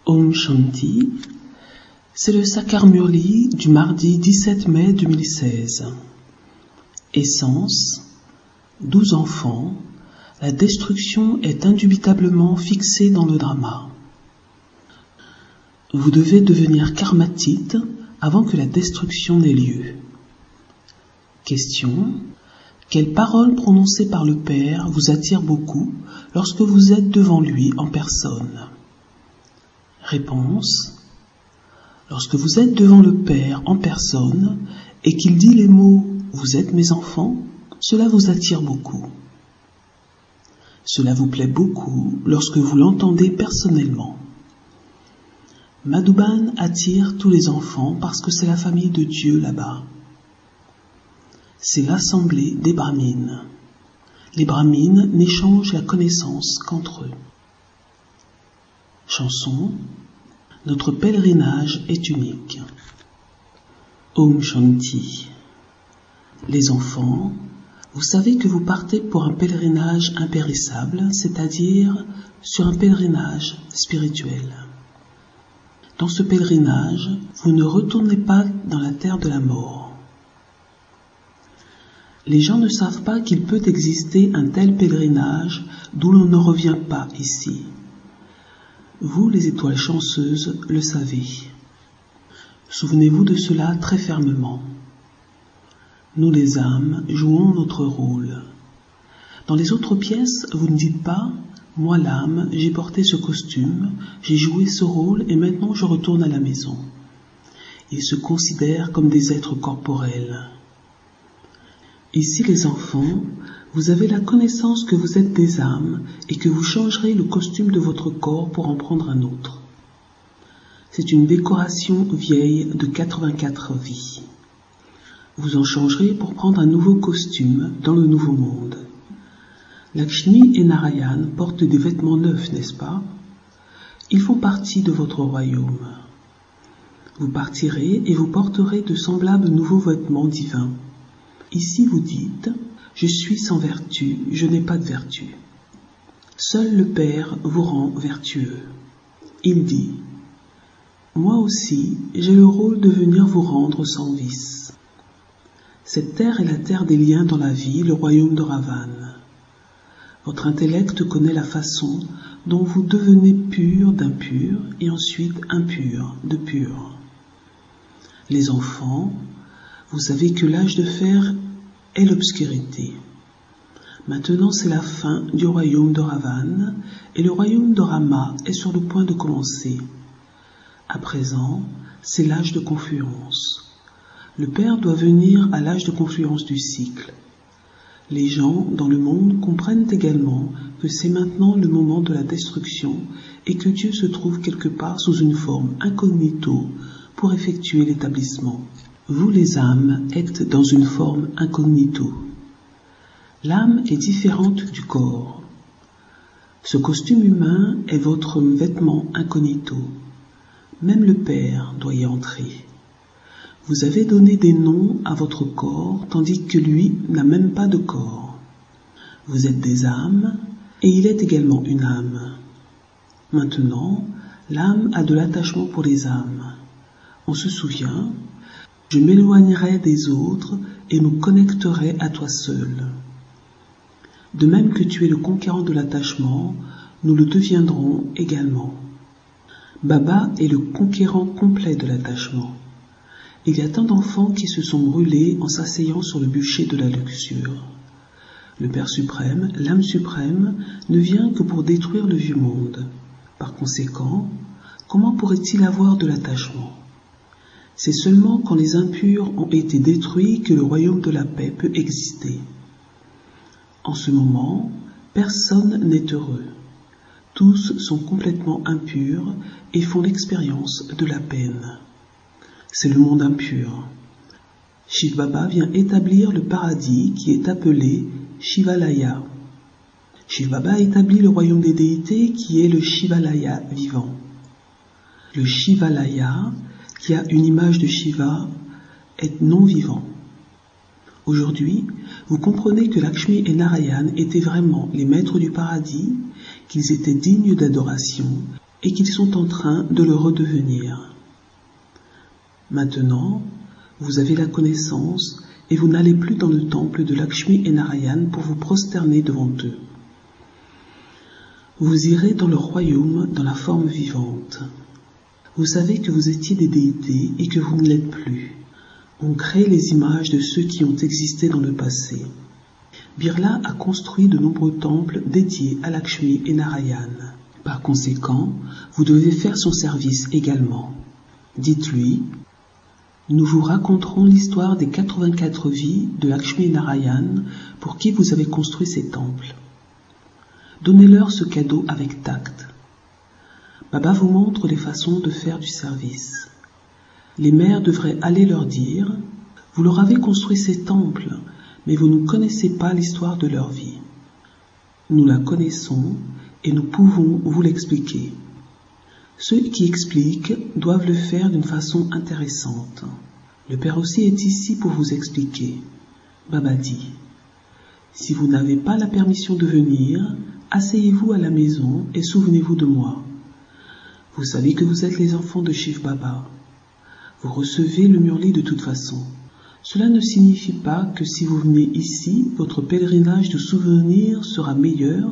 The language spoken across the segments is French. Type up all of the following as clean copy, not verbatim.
Om Shanti, c'est le Sakar Murli du mardi 17 mai 2016. Essence, 12 enfants, la destruction est indubitablement fixée dans le drama. Vous devez devenir karmatite avant que la destruction n'ait lieu. Question, quelle parole prononcée par le Père vous attire beaucoup lorsque vous êtes devant lui en personne? Réponse, lorsque vous êtes devant le Père en personne et qu'il dit les mots « Vous êtes mes enfants », cela vous attire beaucoup. Cela vous plaît beaucoup lorsque vous l'entendez personnellement. Madhuban attire tous les enfants parce que c'est la famille de Dieu là-bas. C'est l'assemblée des brahmines. Les brahmines n'échangent la connaissance qu'entre eux. Chanson, notre pèlerinage est unique. Om Shanti. Les enfants, vous savez que vous partez pour un pèlerinage impérissable, c'est-à-dire sur un pèlerinage spirituel. Dans ce pèlerinage, vous ne retournez pas dans la terre de la mort. Les gens ne savent pas qu'il peut exister un tel pèlerinage d'où l'on ne revient pas ici. Vous, les étoiles chanceuses, le savez. Souvenez-vous de cela très fermement. Nous, les âmes, jouons notre rôle. Dans les autres pièces, vous ne dites pas « Moi, l'âme, j'ai porté ce costume, j'ai joué ce rôle et maintenant je retourne à la maison. » Ils se considèrent comme des êtres corporels. Ici, les enfants, vous avez la connaissance que vous êtes des âmes et que vous changerez le costume de votre corps pour en prendre un autre. C'est une décoration vieille de 84 vies. Vous en changerez pour prendre un nouveau costume dans le nouveau monde. Lakshmi et Narayan portent des vêtements neufs, n'est-ce pas? Ils font partie de votre royaume. Vous partirez et vous porterez de semblables nouveaux vêtements divins. Ici vous dites « Je suis sans vertu, je n'ai pas de vertu ». Seul le Père vous rend vertueux. Il dit « Moi aussi, j'ai le rôle de venir vous rendre sans vice ». Cette terre est la terre des liens dans la vie, le royaume de Ravan. Votre intellect connaît la façon dont vous devenez pur d'impur et ensuite impur de pur. Les enfants, vous savez que l'âge de fer est l'obscurité. Maintenant, c'est la fin du royaume de Ravan et le royaume de Rama est sur le point de commencer. À présent, c'est l'âge de confluence. Le Père doit venir à l'âge de confluence du cycle. Les gens dans le monde comprennent également que c'est maintenant le moment de la destruction et que Dieu se trouve quelque part sous une forme incognito pour effectuer l'établissement. Vous, les âmes, êtes dans une forme incognito. L'âme est différente du corps. Ce costume humain est votre vêtement incognito. Même le Père doit y entrer. Vous avez donné des noms à votre corps, tandis que lui n'a même pas de corps. Vous êtes des âmes, et il est également une âme. Maintenant, l'âme a de l'attachement pour les âmes. On se souvient, je m'éloignerai des autres et me connecterai à toi seul. De même que tu es le conquérant de l'attachement, nous le deviendrons également. Baba est le conquérant complet de l'attachement. Il y a tant d'enfants qui se sont brûlés en s'asseyant sur le bûcher de la luxure. Le Père suprême, l'âme suprême, ne vient que pour détruire le vieux monde. Par conséquent, comment pourrait-il avoir de l'attachement? C'est seulement quand les impurs ont été détruits que le royaume de la paix peut exister. En ce moment, personne n'est heureux. Tous sont complètement impurs et font l'expérience de la peine. C'est le monde impur. Shiv Baba vient établir le paradis qui est appelé Shivalaya. Shiv Baba établit le royaume des déités qui est le Shivalaya vivant. Le Shivalaya, qui a une image de Shiva, est non vivant. Aujourd'hui, vous comprenez que Lakshmi et Narayan étaient vraiment les maîtres du paradis, qu'ils étaient dignes d'adoration et qu'ils sont en train de le redevenir. Maintenant, vous avez la connaissance et vous n'allez plus dans le temple de Lakshmi et Narayan pour vous prosterner devant eux. Vous irez dans le royaume dans la forme vivante. Vous savez que vous étiez des déités et que vous ne l'êtes plus. On crée les images de ceux qui ont existé dans le passé. Birla a construit de nombreux temples dédiés à Lakshmi et Narayan. Par conséquent, vous devez faire son service également. Dites-lui, nous vous raconterons l'histoire des 84 vies de Lakshmi et Narayan pour qui vous avez construit ces temples. Donnez-leur ce cadeau avec tact. Baba vous montre les façons de faire du service. Les mères devraient aller leur dire, vous leur avez construit ces temples, mais vous ne connaissez pas l'histoire de leur vie. Nous la connaissons et nous pouvons vous l'expliquer. Ceux qui expliquent doivent le faire d'une façon intéressante. Le Père aussi est ici pour vous expliquer. Baba dit, si vous n'avez pas la permission de venir, asseyez-vous à la maison et souvenez-vous de moi. Vous savez que vous êtes les enfants de Shiv Baba. Vous recevez le Murli de toute façon. Cela ne signifie pas que si vous venez ici, votre pèlerinage de souvenirs sera meilleur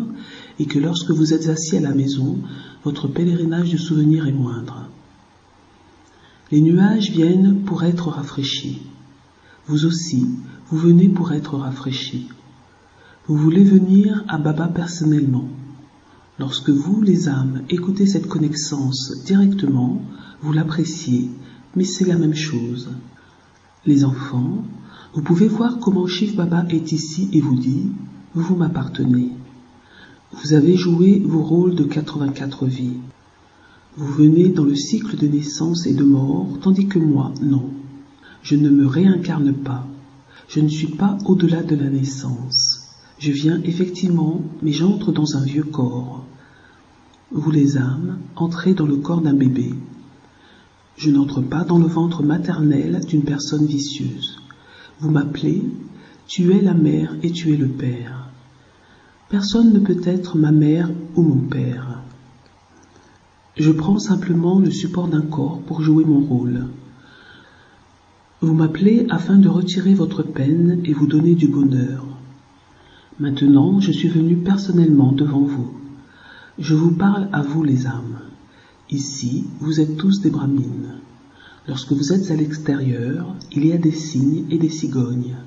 et que lorsque vous êtes assis à la maison, votre pèlerinage de souvenirs est moindre. Les nuages viennent pour être rafraîchis. Vous aussi, vous venez pour être rafraîchis. Vous voulez venir à Baba personnellement. Lorsque vous, les âmes, écoutez cette connaissance directement, vous l'appréciez, mais c'est la même chose. Les enfants, vous pouvez voir comment Shiv Baba est ici et vous dit, vous m'appartenez. Vous avez joué vos rôles de 84 vies. Vous venez dans le cycle de naissance et de mort, tandis que moi, non. Je ne me réincarne pas. Je ne suis pas au-delà de la naissance. Je viens effectivement, mais j'entre dans un vieux corps. Vous les âmes, entrez dans le corps d'un bébé. Je n'entre pas dans le ventre maternel d'une personne vicieuse. Vous m'appelez, tu es la mère et tu es le père. Personne ne peut être ma mère ou mon père. Je prends simplement le support d'un corps pour jouer mon rôle. Vous m'appelez afin de retirer votre peine et vous donner du bonheur. Maintenant, je suis venu personnellement devant vous. Je vous parle à vous les âmes. Ici, vous êtes tous des brahmines. Lorsque vous êtes à l'extérieur, il y a des cygnes et des cigognes.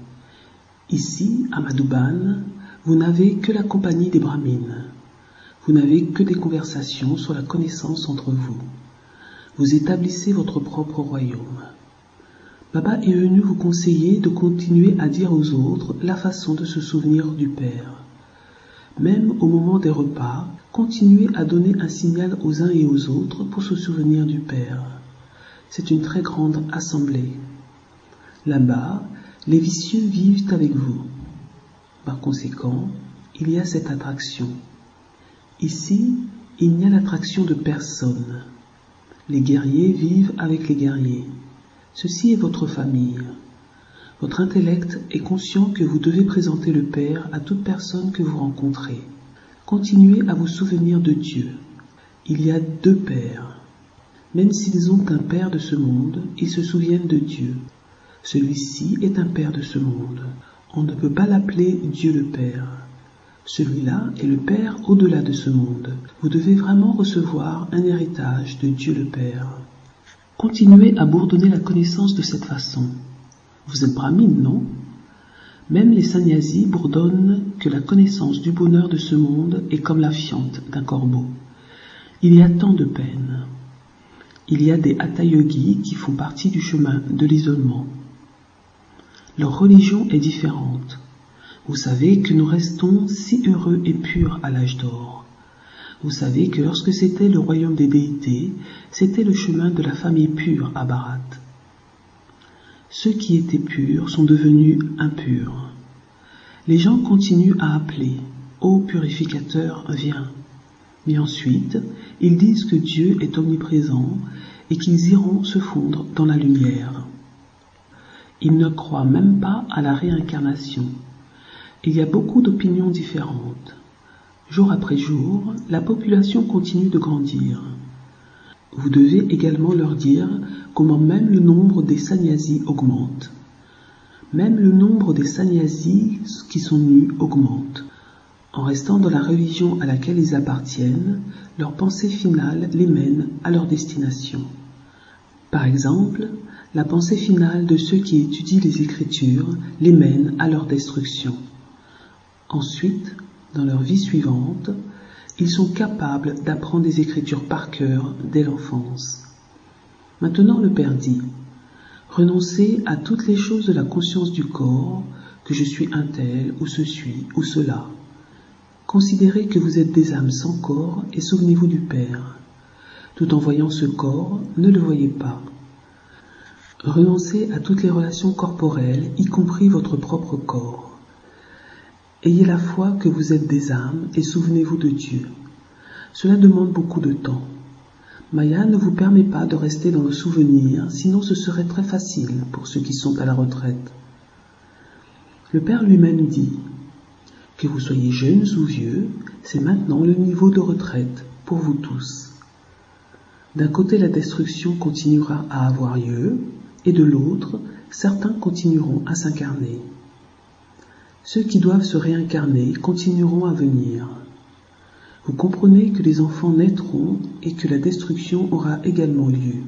Ici, à Madhuban, vous n'avez que la compagnie des brahmines. Vous n'avez que des conversations sur la connaissance entre vous. Vous établissez votre propre royaume. Baba est venu vous conseiller de continuer à dire aux autres la façon de se souvenir du Père. Même au moment des repas, continuez à donner un signal aux uns et aux autres pour se souvenir du Père. C'est une très grande assemblée. Là-bas, les vicieux vivent avec vous. Par conséquent, il y a cette attraction. Ici, il n'y a l'attraction de personne. Les guerriers vivent avec les guerriers. Ceci est votre famille. Votre intellect est conscient que vous devez présenter le Père à toute personne que vous rencontrez. Continuez à vous souvenir de Dieu. Il y a deux pères. Même s'ils ont un père de ce monde, ils se souviennent de Dieu. Celui-ci est un père de ce monde. On ne peut pas l'appeler Dieu le Père. Celui-là est le Père au-delà de ce monde. Vous devez vraiment recevoir un héritage de Dieu le Père. Continuez à bourdonner la connaissance de cette façon. Vous êtes brahmine, non? Même les sannyasis bourdonnent que la connaissance du bonheur de ce monde est comme la fiente d'un corbeau. Il y a tant de peines. Il y a des hatha yogis qui font partie du chemin de l'isolement. Leur religion est différente. Vous savez que nous restons si heureux et purs à l'âge d'or. Vous savez que lorsque c'était le royaume des déités, c'était le chemin de la famille pure à Bharat. Ceux qui étaient purs sont devenus impurs. Les gens continuent à appeler « Ô purificateur, viens !» Mais ensuite, ils disent que Dieu est omniprésent et qu'ils iront se fondre dans la lumière. Ils ne croient même pas à la réincarnation. Il y a beaucoup d'opinions différentes. Jour après jour, la population continue de grandir. Vous devez également leur dire comment même le nombre des sannyasis augmente. Même le nombre des sannyasis qui sont nus augmente. En restant dans la religion à laquelle ils appartiennent, leur pensée finale les mène à leur destination. Par exemple, la pensée finale de ceux qui étudient les Écritures les mène à leur destruction. Ensuite, dans leur vie suivante, ils sont capables d'apprendre des Écritures par cœur dès l'enfance. Maintenant, le Père dit, « Renoncez à toutes les choses de la conscience du corps, que je suis un tel, ou ceci, ou cela. Considérez que vous êtes des âmes sans corps et souvenez-vous du Père. Tout en voyant ce corps, ne le voyez pas. Renoncez à toutes les relations corporelles, y compris votre propre corps. Ayez la foi que vous êtes des âmes et souvenez-vous de Dieu. Cela demande beaucoup de temps. Maya ne vous permet pas de rester dans le souvenir, sinon ce serait très facile pour ceux qui sont à la retraite. Le Père lui-même dit, que vous soyez jeunes ou vieux, c'est maintenant le niveau de retraite pour vous tous. D'un côté, la destruction continuera à avoir lieu, et de l'autre, certains continueront à s'incarner. Ceux qui doivent se réincarner continueront à venir. Vous comprenez que les enfants naîtront et que la destruction aura également lieu.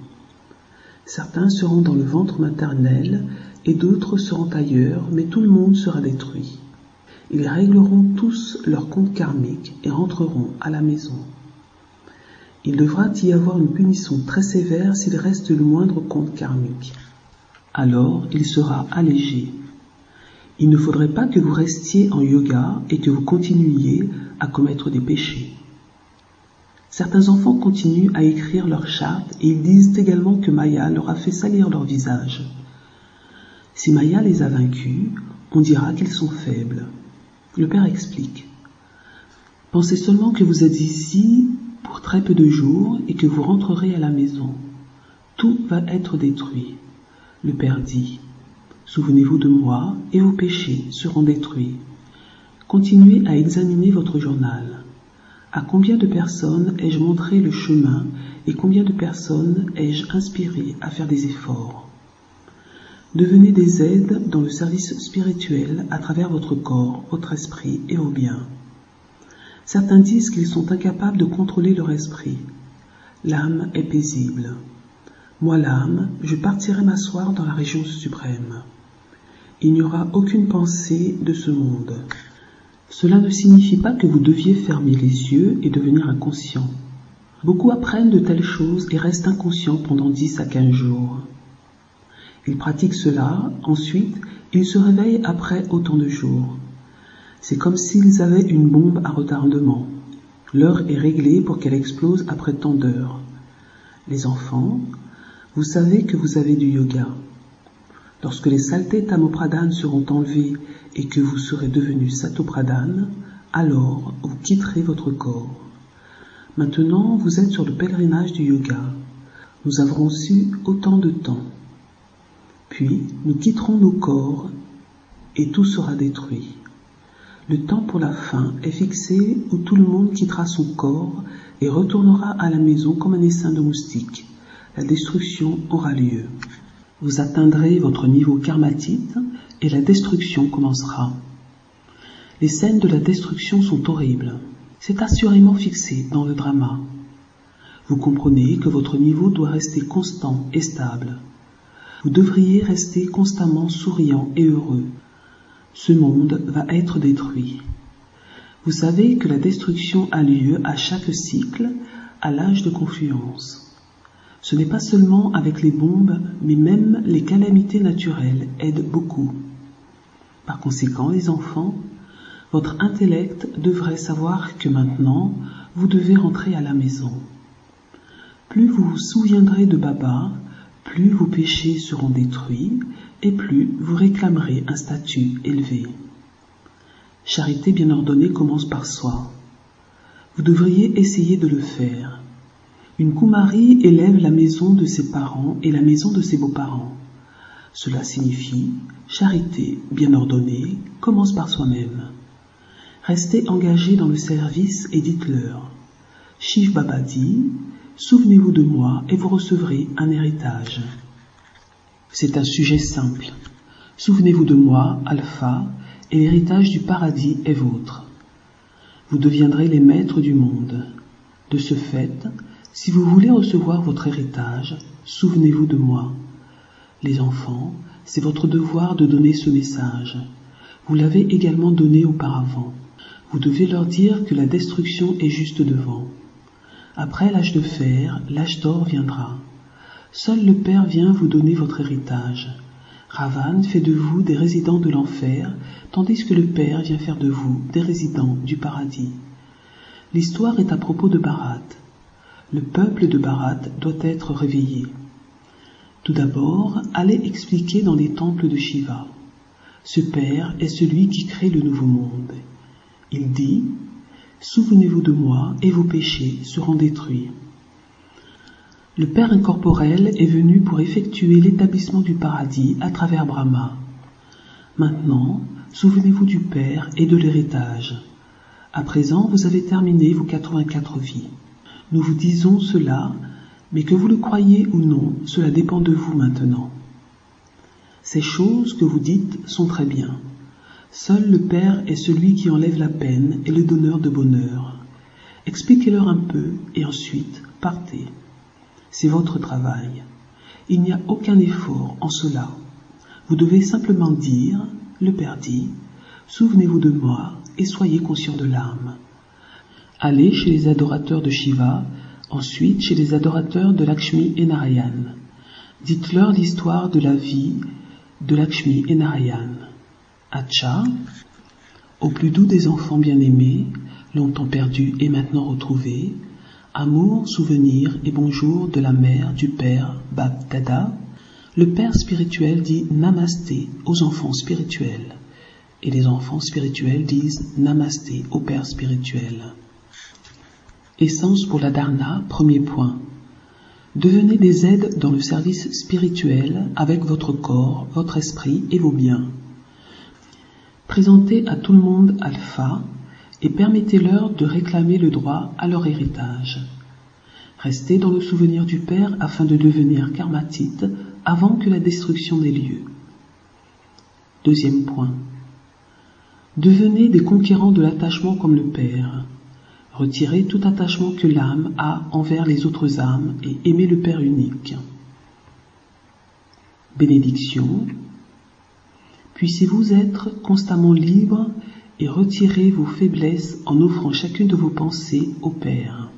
Certains seront dans le ventre maternel et d'autres seront ailleurs, mais tout le monde sera détruit. Ils régleront tous leur compte karmique et rentreront à la maison. Il devra y avoir une punition très sévère s'il reste le moindre compte karmique. Alors, il sera allégé. Il ne faudrait pas que vous restiez en yoga et que vous continuiez à commettre des péchés. Certains enfants continuent à écrire leur charte et ils disent également que Maya leur a fait salir leur visage. Si Maya les a vaincus, on dira qu'ils sont faibles. Le Père explique. Pensez seulement que vous êtes ici pour très peu de jours et que vous rentrerez à la maison. Tout va être détruit. Le Père dit, souvenez-vous de moi et vos péchés seront détruits. Continuez à examiner votre journal. À combien de personnes ai-je montré le chemin et combien de personnes ai-je inspiré à faire des efforts? Devenez des aides dans le service spirituel à travers votre corps, votre esprit et vos biens. Certains disent qu'ils sont incapables de contrôler leur esprit. L'âme est paisible. Moi, l'âme, je partirai m'asseoir dans la région suprême. Il n'y aura aucune pensée de ce monde. Cela ne signifie pas que vous deviez fermer les yeux et devenir inconscient. Beaucoup apprennent de telles choses et restent inconscients pendant 10 à 15 jours. Ils pratiquent cela, ensuite, ils se réveillent après autant de jours. C'est comme s'ils avaient une bombe à retardement. L'heure est réglée pour qu'elle explose après tant d'heures. Les enfants, vous savez que vous avez du yoga. Lorsque les saletés tamopradhanes seront enlevées et que vous serez devenu satopradhane, alors vous quitterez votre corps. Maintenant, vous êtes sur le pèlerinage du yoga. Nous avons reçu autant de temps. Puis, nous quitterons nos corps et tout sera détruit. Le temps pour la fin est fixé où tout le monde quittera son corps et retournera à la maison comme un essaim de moustiques. La destruction aura lieu. Vous atteindrez votre niveau karmatite et la destruction commencera. Les scènes de la destruction sont horribles. C'est assurément fixé dans le drama. Vous comprenez que votre niveau doit rester constant et stable. Vous devriez rester constamment souriant et heureux. Ce monde va être détruit. Vous savez que la destruction a lieu à chaque cycle, à l'âge de confluence. Ce n'est pas seulement avec les bombes, mais même les calamités naturelles aident beaucoup. Par conséquent, les enfants, votre intellect devrait savoir que maintenant, vous devez rentrer à la maison. Plus vous vous souviendrez de Baba, plus vos péchés seront détruits et plus vous réclamerez un statut élevé. Charité bien ordonnée commence par soi. Vous devriez essayer de le faire. Une Kumari élève la maison de ses parents et la maison de ses beaux-parents. Cela signifie charité bien ordonnée commence par soi-même. Restez engagés dans le service et dites-leur. Shiv Baba dit, souvenez-vous de moi et vous recevrez un héritage. C'est un sujet simple. Souvenez-vous de moi, Alpha, et l'héritage du paradis est vôtre. Vous deviendrez les maîtres du monde. De ce fait, si vous voulez recevoir votre héritage, souvenez-vous de moi. Les enfants, c'est votre devoir de donner ce message. Vous l'avez également donné auparavant. Vous devez leur dire que la destruction est juste devant. Après l'âge de fer, l'âge d'or viendra. Seul le Père vient vous donner votre héritage. Ravan fait de vous des résidents de l'enfer, tandis que le Père vient faire de vous des résidents du paradis. L'histoire est à propos de Bharat. Le peuple de Bharat doit être réveillé. Tout d'abord, allez expliquer dans les temples de Shiva. Ce Père est celui qui crée le nouveau monde. Il dit « Souvenez-vous de moi et vos péchés seront détruits ». Le Père incorporel est venu pour effectuer l'établissement du paradis à travers Brahma. Maintenant, souvenez-vous du Père et de l'héritage. À présent, vous avez terminé vos 84 vies. Nous vous disons cela, mais que vous le croyez ou non, cela dépend de vous maintenant. Ces choses que vous dites sont très bien. Seul le Père est celui qui enlève la peine et le donneur de bonheur. Expliquez-leur un peu et ensuite partez. C'est votre travail. Il n'y a aucun effort en cela. Vous devez simplement dire, le Père dit, souvenez-vous de moi et soyez conscient de l'âme. Allez chez les adorateurs de Shiva, ensuite chez les adorateurs de Lakshmi et Narayan. Dites-leur l'histoire de la vie de Lakshmi et Narayan. Acha, au plus doux des enfants bien-aimés, longtemps perdus et maintenant retrouvés, amour, souvenir et bonjour de la mère du père Bab Dada, le père spirituel dit Namasté aux enfants spirituels, et les enfants spirituels disent Namasté au père spirituel. Essence pour la dharna, premier point. Devenez des aides dans le service spirituel avec votre corps, votre esprit et vos biens. Présentez à tout le monde Alpha et permettez-leur de réclamer le droit à leur héritage. Restez dans le souvenir du Père afin de devenir karmatite avant que la destruction n'ait lieu. Deuxième point. Devenez des conquérants de l'attachement comme le Père. Retirez tout attachement que l'âme a envers les autres âmes et aimez le Père unique. Bénédiction. Puissiez-vous être constamment libre et retirer vos faiblesses en offrant chacune de vos pensées au Père.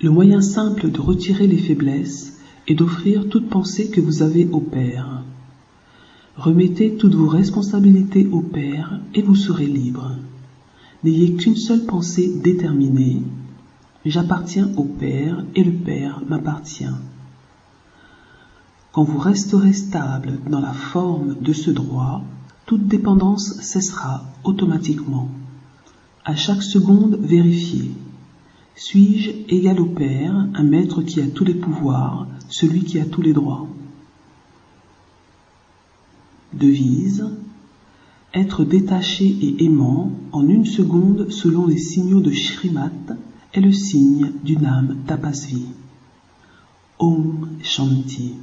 Le moyen simple de retirer les faiblesses est d'offrir toute pensée que vous avez au Père. Remettez toutes vos responsabilités au Père et vous serez libre. N'ayez qu'une seule pensée déterminée. J'appartiens au Père et le Père m'appartient. Quand vous resterez stable dans la forme de ce droit, toute dépendance cessera automatiquement. À chaque seconde, vérifiez. Suis-je égal au Père, un maître qui a tous les pouvoirs, celui qui a tous les droits? Devise. Être détaché et aimant en une seconde selon les signaux de Shrimat est le signe d'une âme tapasvi. Om Shanti.